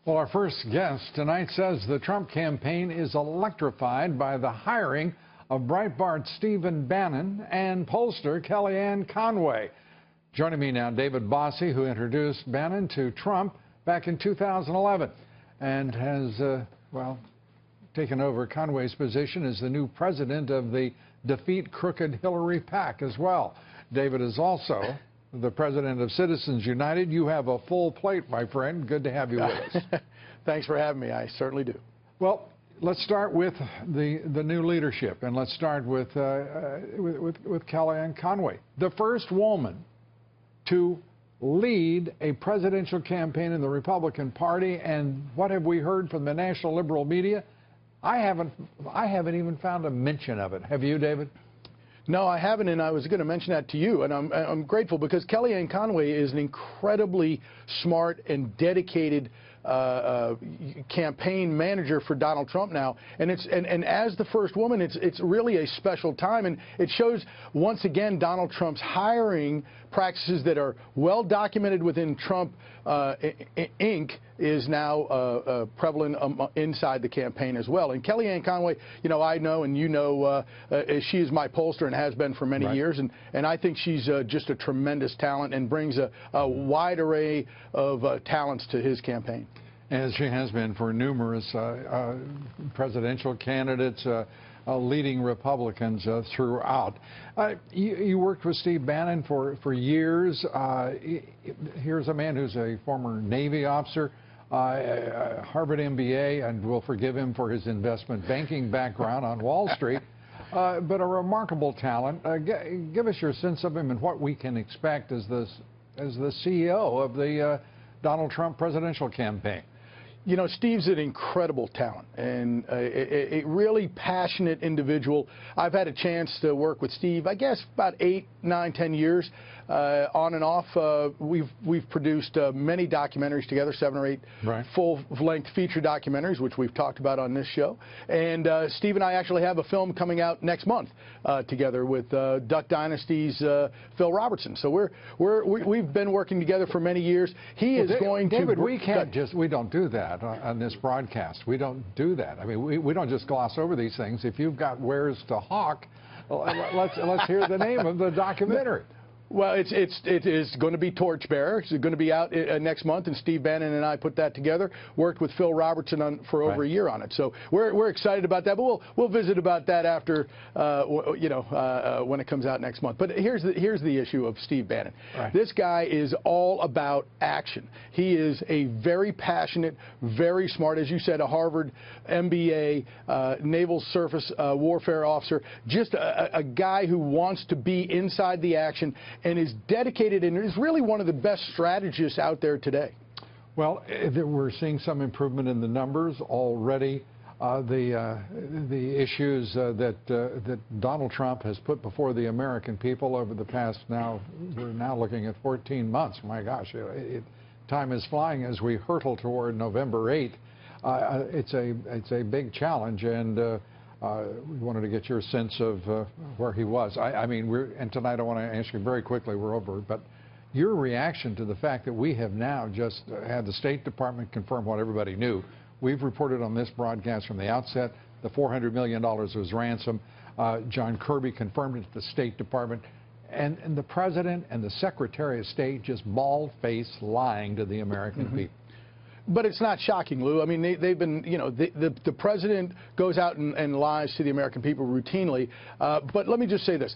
Well, our first guest tonight says the Trump campaign is electrified by the hiring of Breitbart Stephen Bannon and pollster Kellyanne Conway. Joining me now, David Bossie, who introduced Bannon to Trump back in 2011 and has, taken over Conway's position as the new president of the Defeat Crooked Hillary PAC as well. David is also the president of Citizens United. You have a full plate, my friend. Good to have you with us. Thanks for having me. I certainly do. Well, let's start with the new leadership, and let's start with Kellyanne Conway, the first woman to lead a presidential campaign in the Republican Party. And what have we heard from the national liberal media? I haven't even found a mention of it. Have you, David? No, I haven't, and I was going to mention that to you, and I'm grateful because Kellyanne Conway is an incredibly smart and dedicated campaign manager for Donald Trump now, and as the first woman, it's really a special time, and it shows once again Donald Trump's hiring practices that are well documented within Trump Inc. is now prevalent inside the campaign as well. And Kellyanne Conway, you know, I know, and you know, she is my pollster and has been for many years, and I think she's just a tremendous talent and brings a wide array of talents to his campaign. As she has been for numerous presidential candidates, leading Republicans throughout. You worked with Steve Bannon for years. Here's a man who's a former Navy officer, Harvard MBA, and we'll forgive him for his investment banking background on Wall Street, but a remarkable talent. Give us your sense of him and what we can expect as the CEO of the Donald Trump presidential campaign. You know, Steve's an incredible talent and a really passionate individual. I've had a chance to work with Steve, I guess, about 8, 9, 10 years on and off. We've produced many documentaries together, 7 or 8 full-length feature documentaries, which we've talked about on this show. And Steve and I actually have a film coming out next month together with Duck Dynasty's Phil Robertson. So we've been working together for many years. He is going to. David, we don't do that on this broadcast. We don't do that. I mean, we don't just gloss over these things. If you've got wares to hawk, let's hear the name of the documentary. Well, it is going to be Torchbearer. It's going to be out next month, and Steve Bannon and I put that together. Worked with Phil Robertson for over a year on it, so we're excited about that. But we'll visit about that after, when it comes out next month. But here's the issue of Steve Bannon. This guy is all about action. He is a very passionate, very smart, as you said, a Harvard MBA, naval surface warfare officer. Just a guy who wants to be inside the action and is dedicated and is really one of the best strategists out there today. Well, we're seeing some improvement in the numbers already. The issues that Donald Trump has put before the American people over the past, we're now looking at 14 months. My gosh, time is flying as we hurtle toward November 8th. It's a big challenge, and we wanted to get your sense of where he was. And tonight I want to ask you very quickly, we're over, but your reaction to the fact that we have now just had the State Department confirm what everybody knew. We've reported on this broadcast from the outset, the $400 million was ransom. John Kirby confirmed it at the State Department. And the President and the Secretary of State just bald-faced lying to the American people. But it's not shocking, Lou. I mean, they've been, you know, the president goes out and lies to the American people routinely. But let me just say this.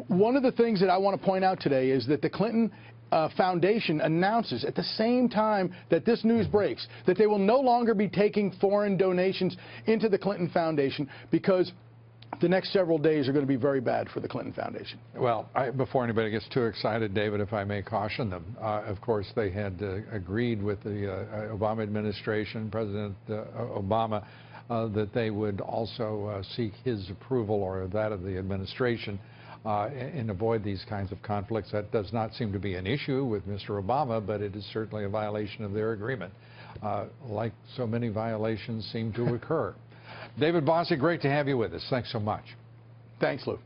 One of the things that I want to point out today is that the Clinton Foundation announces at the same time that this news breaks that they will no longer be taking foreign donations into the Clinton Foundation because the next several days are going to be very bad for the Clinton Foundation. Well, before anybody gets too excited, David, if I may caution them, of course, they had agreed with the Obama administration, President Obama, that they would also seek his approval or that of the administration and avoid these kinds of conflicts. That does not seem to be an issue with Mr. Obama, but it is certainly a violation of their agreement, like so many violations seem to occur. David Bossie, great to have you with us. Thanks so much. Thanks, Lou.